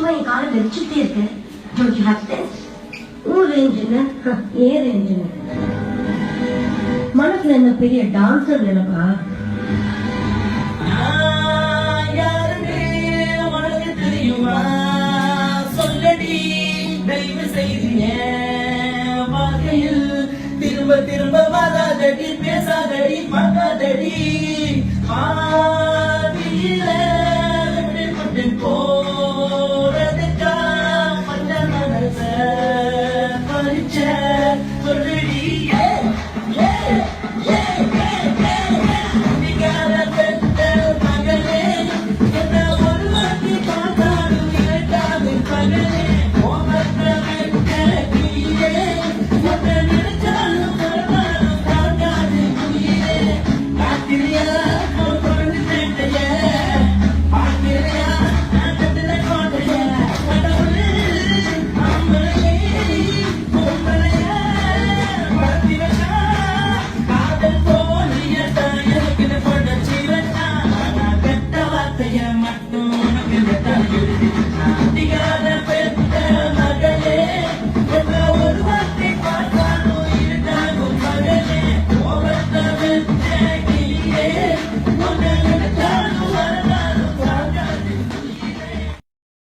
சும்மா என் காலை வெடிச்சுட்டே இருக்கேன். Don't you have sense? உன் ரேஞ்ச் என்ன, ஏன் ரேஞ்ச் என்ன? மனசுல என்ன பெரிய டான்சர் நினைப்பா? யாருமே உனக்கு தெரியுமா? சொல்லடி தயவு செய்து என் வாழ்க்கையில் திரும்ப திரும்ப வராதடி, பேசாதடி, பார்க்காதடி.